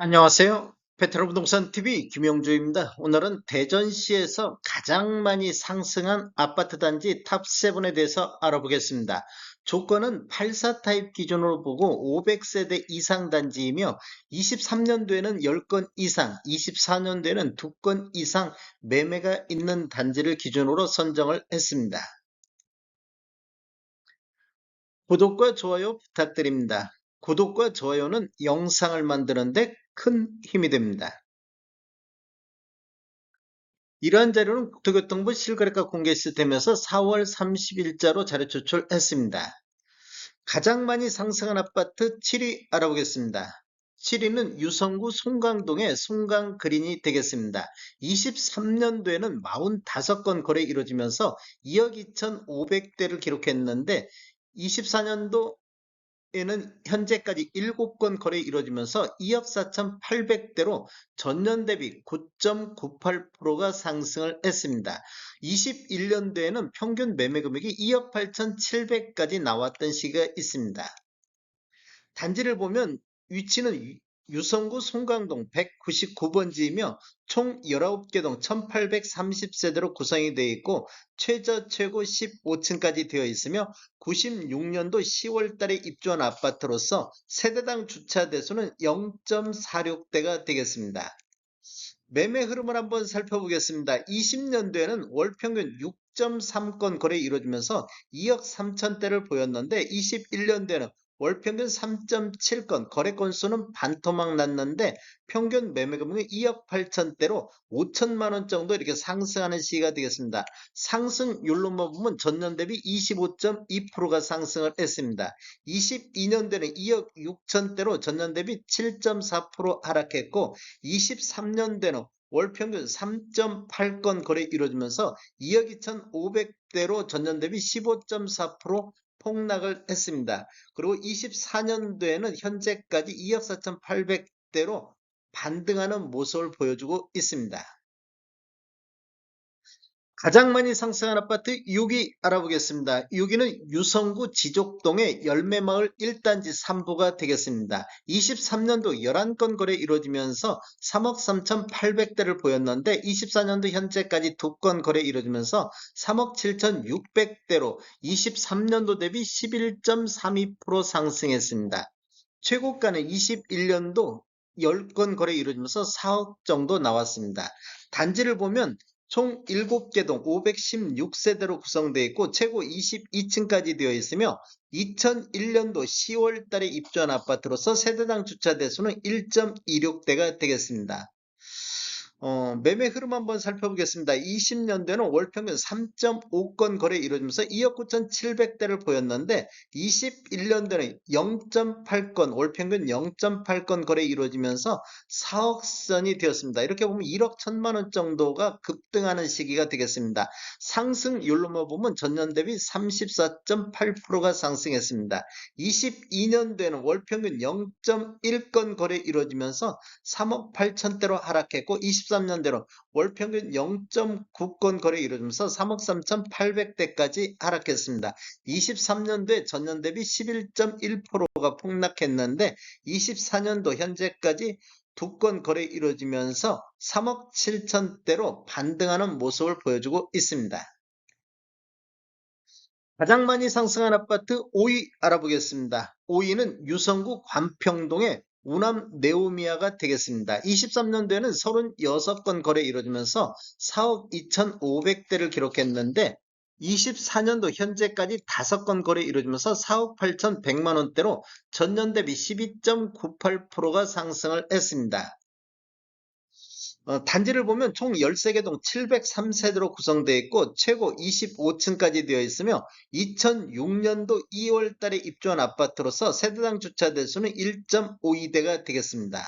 안녕하세요. 베테랑 부동산 TV 김영주입니다. 오늘은 대전시에서 가장 많이 상승한 아파트 단지 탑7에 대해서 알아보겠습니다. 조건은 84 타입 기준으로 보고 500세대 이상 단지이며 23년도에는 10건 이상, 24년도에는 2건 이상 매매가 있는 단지를 기준으로 선정을 했습니다. 구독과 좋아요 부탁드립니다. 구독과 좋아요는 영상을 만드는데 큰 힘이 됩니다. 이러한 자료는 국토교통부 실거래가 공개 시스템에서 4월 30일자로 자료 제출했습니다. 가장 많이 상승한 아파트 7위 알아보겠습니다. 7위는 유성구 송강동의 송강그린이 되겠습니다. 23년도에는 45건 거래 이루어지면서 2억 2,500대를 기록했는데 24년도 에는 현재까지 7건 거래이 이루어지면서 2억 4,800대로 전년 대비 9.98%가 상승을 했습니다. 21년도에는 평균 매매 금액이 2억 8,700까지 나왔던 시기가 있습니다. 단지를 보면 위치는 유성구 송강동 199번지이며 총 19개 동 1830세대로 구성이 되어 있고 최고 15층까지 되어 있으며 96년도 10월 달에 입주한 아파트로서 세대당 주차 대수는 0.46대가 되겠습니다. 매매 흐름을 한번 살펴보겠습니다. 20년도에는 월 평균 6.3건 거래 이루어지면서 2억 3천대를 보였는데 21년도에는 월 평균 3.7건, 거래 건수는 반토막 났는데 평균 매매 금액이 2억 8천대로 5천만 원 정도 이렇게 상승하는 시기가 되겠습니다. 상승률로만 보면 전년 대비 25.2%가 상승을 했습니다. 22년도에는 2억 6천대로 전년 대비 7.4% 하락했고 23년도에는 월 평균 3.8건 거래 이루어지면서 2억 2,500대로 전년 대비 15.4% 폭락을 했습니다. 그리고 24년도에는 현재까지 2억 4,800대로 반등하는 모습을 보여주고 있습니다. 가장 많이 상승한 아파트 6위 알아보겠습니다. 6위는 유성구 지족동의 열매마을 1단지 3부가 되겠습니다. 23년도 11건 거래 이루어지면서 3억 3,800대를 보였는데 24년도 현재까지 2건 거래 이루어지면서 3억 7,600대로 23년도 대비 11.32% 상승했습니다. 최고가는 21년도 10건 거래 이루어지면서 4억 정도 나왔습니다. 단지를 보면 총 7개 동 516세대로 구성되어 있고 최고 22층까지 되어 있으며 2001년도 10월 달에 입주한 아파트로서 세대당 주차 대수는 1.26대가 되겠습니다. 매매 흐름 한번 살펴보겠습니다. 20년도에는 월 평균 3.5건 거래 이루어지면서 2억 9,700대를 보였는데 21년도에는 0.8건, 월 평균 0.8건 거래 이루어지면서 4억 선이 되었습니다. 이렇게 보면 1억 1천만 원 정도가 급등하는 시기가 되겠습니다. 상승률로만 보면 전년 대비 34.8%가 상승했습니다. 22년도에는 월 평균 0.1건 거래 이루어지면서 3억 8천대로 하락했고 23년대로 월 평균 0.9건 거래 이루어지면서 3억 3,800대까지 하락했습니다. 23년도에 전년 대비 11.1%가 폭락했는데 24년도 현재까지 2건 거래 이루어지면서 3억 7천대로 반등하는 모습을 보여주고 있습니다. 가장 많이 상승한 아파트 5위 알아보겠습니다. 5위는 유성구 관평동의 우남 네오미아가 되겠습니다. 23년도에는 36건 거래 이루어지면서 4억 2,500대를 기록했는데 24년도 현재까지 5건 거래 이루어지면서 4억 8,100만 원대로 전년 대비 12.98%가 상승을 했습니다. 단지를 보면 총 13개 동 703세대로 구성되어 있고 최고 25층까지 되어 있으며 2006년도 2월 달에 입주한 아파트로서 세대당 주차 대수는 1.52대가 되겠습니다.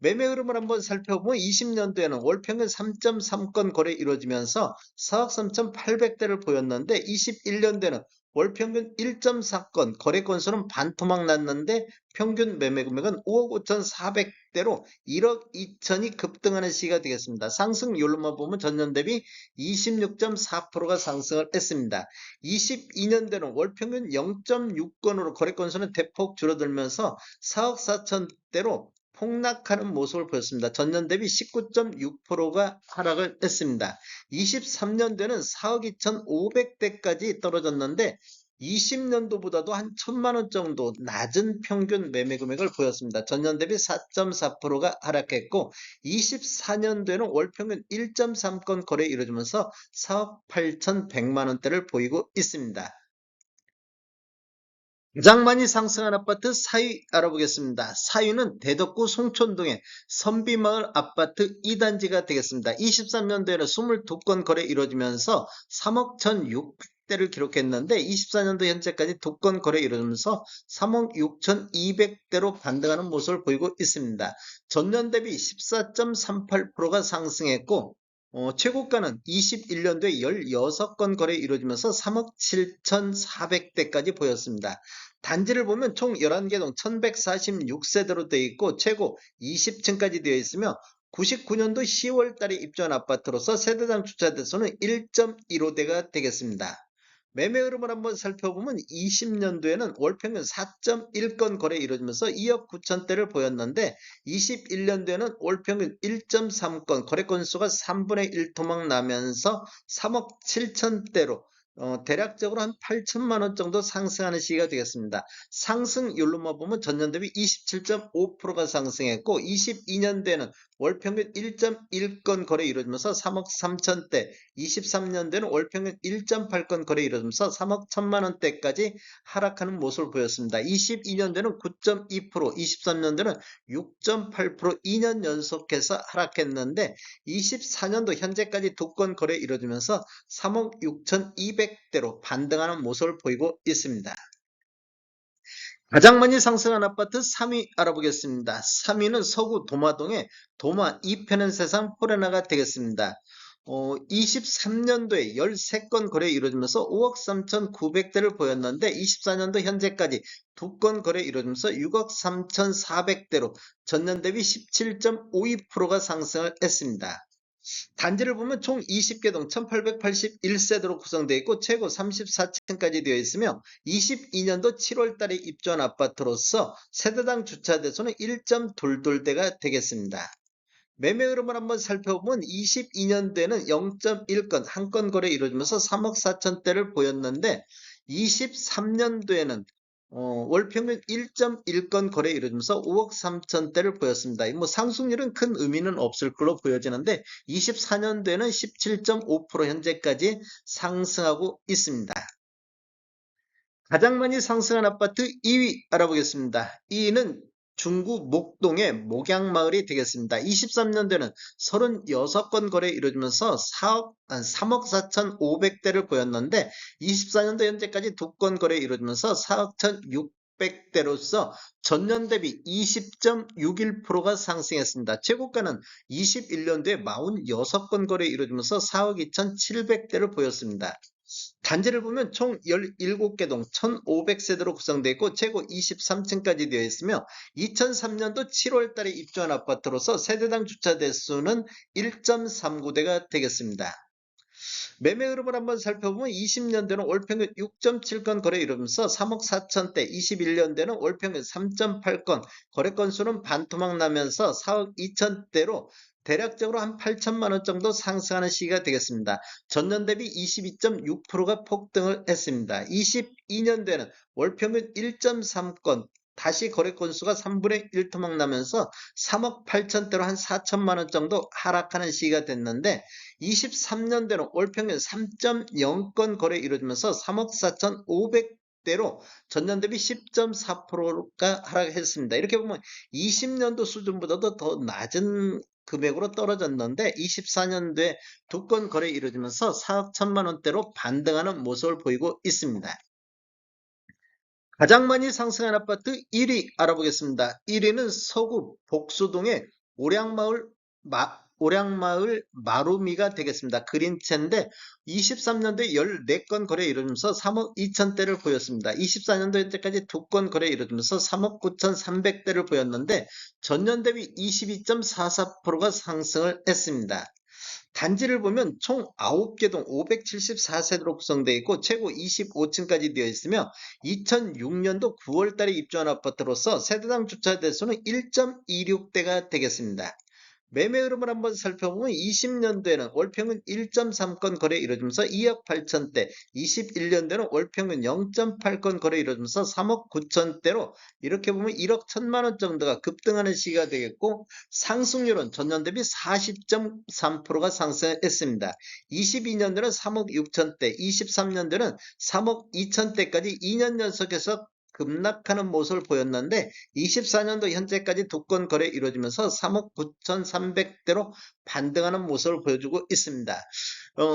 매매 흐름을 한번 살펴보면 20년도에는 월 평균 3.3건 거래 이루어지면서 4억 3,800대를 보였는데 21년도에는 월 평균 1.4건, 거래 건수는 반토막 났는데 평균 매매 금액은 5억 5,400대로 1억 2천이 급등하는 시기가 되겠습니다. 상승률로만 보면 전년 대비 26.4%가 상승을 했습니다. 22년도에는 월 평균 0.6건으로 거래 건수는 대폭 줄어들면서 4억 4천대로 폭락하는 모습을 보였습니다. 전년 대비 19.6%가 하락을 했습니다. 23년도에는 4억 2,500대까지 떨어졌는데 20년도보다도 한 1,000만 원 정도 낮은 평균 매매 금액을 보였습니다. 전년 대비 4.4%가 하락했고 24년도에는 월 평균 1.3건 거래 이루어지면서 4억 8,100만 원대를 보이고 있습니다. 가장 많이 상승한 아파트 4위 알아보겠습니다. 4위는 대덕구 송촌동의 선비마을 아파트 2단지가 되겠습니다. 23년도에는 22건 거래 이루어지면서 3억 1,600대를 기록했는데 24년도 현재까지 2건 거래 이루어지면서 3억 6,200대로 반등하는 모습을 보이고 있습니다. 전년 대비 14.38%가 상승했고 최고가는 21년도에 16건 거래 이루어지면서 3억 7,400대까지 보였습니다. 단지를 보면 총 11개동 1146세대로 되어 있고 최고 20층까지 되어 있으며 99년도 10월 달에 입주한 아파트로서 세대당 주차 대수는 1.15대가 되겠습니다. 매매 흐름을 한번 살펴보면 20년도에는 월 평균 4.1건 거래 이루어지면서 2억 9천대를 보였는데 21년도에는 월 평균 1.3건 거래 건수가 3분의 1 토막 나면서 3억 7천대로 대략적으로 한 8천만 원 정도 상승하는 시기가 되겠습니다. 상승률로만 보면 전년 대비 27.5%가 상승했고 22년도에는 월 평균 1.1건 거래 이루어지면서 3억 3천대, 23년도에는 월 평균 1.8건 거래 이루어지면서 3억 1천만 원대까지 하락하는 모습을 보였습니다. 22년도에는 9.2%, 23년도에는 6.8% 2년 연속해서 하락했는데 24년도 현재까지 2건 거래 이루어지면서 3억 6,200대로 반등하는 모습을 보이고 있습니다. 가장 많이 상승한 아파트 3위 알아보겠습니다. 3위는 서구 도마동의 도마 2편은 세상 포레나가 되겠습니다. 23년도에 13건 거래 이루어지면서 5억 3,900대를 보였는데 24년도 현재까지 2건 거래 이루어지면서 6억 3,400대로 전년 대비 17.52%가 상승을 했습니다. 단지를 보면 총 20개동 1881세대로 구성되어 있고 최고 34층까지 되어 있으며 22년도 7월 달에 입주한 아파트로서 세대당 주차 대수는 1.22대가 되겠습니다. 매매 흐름을 한번 살펴보면 22년도에는 0.1건 한 건 거래 이루어지면서 3억 4천대를 보였는데 23년도에는 월 평균 1.1건 거래 이루어지면서 5억 3천대를 보였습니다. 상승률은 큰 의미는 없을 걸로 보여지는데 24년도에는 17.5% 현재까지 상승하고 있습니다. 가장 많이 상승한 아파트 2위 알아보겠습니다. 2위는 중구 목동의 목양마을이 되겠습니다. 23년도에는 36건 거래 이루어지면서 3억 4,500대를 보였는데 24년도 현재까지 2건 거래 이루어지면서 4억 1,600대로서 전년 대비 20.61%가 상승했습니다. 최고가는 21년도에 46건 거래 이루어지면서 4억 2,700대를 보였습니다. 단지를 보면 총 17개동 1,500세대로 구성되어 있고 최고 23층까지 되어 있으며 2003년도 7월 달에 입주한 아파트로서 세대당 주차 대수는 1.39대가 되겠습니다. 매매 흐름을 한번 살펴보면 20년대는 월평균 6.7건 거래 이루면서 3억 4천대, 21년대는 월평균 3.8건, 거래 건수는 반토막 나면서 4억 2천대로 대략적으로 한 8천만 원 정도 상승하는 시기가 되겠습니다. 전년 대비 22.6%가 폭등을 했습니다. 22년대는 월평균 1.3건, 다시 거래 건수가 3분의 1 토막 나면서 3억 8천대로 한 4천만 원 정도 하락하는 시기가 됐는데 23년대는 월 평균 3.0건 거래 이루어지면서 3억 4,500대로 전년 대비 10.4%가 하락했습니다. 이렇게 보면 20년도 수준보다도 더 낮은 금액으로 떨어졌는데 24년도에 2건 거래 이루어지면서 4억 1천만 원대로 반등하는 모습을 보이고 있습니다. 가장 많이 상승한 아파트 1위 알아보겠습니다. 1위는 서구 복수동의 오량마을 마루미가 되겠습니다. 그린채인데 23년도에 14건 거래 이루면서 3억 2천대를 보였습니다. 24년도 현재까지 2건 거래 이루면서 3억 9,300대를 보였는데 전년 대비 22.44%가 상승을 했습니다. 단지를 보면 총 9개 동 574세대로 구성되어 있고 최고 25층까지 되어 있으며 2006년도 9월 달에 입주한 아파트로서 세대당 주차 대수는 1.26대가 되겠습니다. 매매 흐름을 한번 살펴보면 20년도에는 월평균 1.3건 거래 이루어지면서 2억 8천대, 21년도에는 월평균 0.8건 거래 이루어지면서 3억 9천대로 이렇게 보면 1억 1천만 원 정도가 급등하는 시기가 되겠고 상승률은 전년 대비 40.3%가 상승했습니다. 22년도는 3억 6천대, 23년도는 3억 2천대까지 2년 연속해서 급락하는 모습을 보였는데 24년도 현재까지 두 건 거래 이루어지면서 3억 9,300대로 반등하는 모습을 보여주고 있습니다.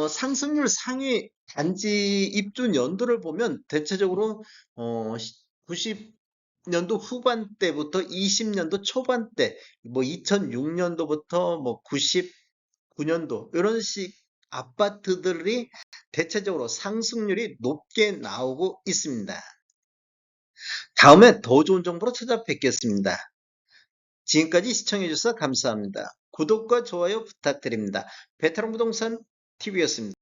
상승률 상위 단지 입주 연도를 보면 대체적으로 90년도 후반대부터 20년도 초반대, 뭐 2006년도부터 뭐 99년도 이런 식 아파트들이 대체적으로 상승률이 높게 나오고 있습니다. 다음에 더 좋은 정보로 찾아뵙겠습니다. 지금까지 시청해주셔서 감사합니다. 구독과 좋아요 부탁드립니다. 베테랑 부동산 TV였습니다.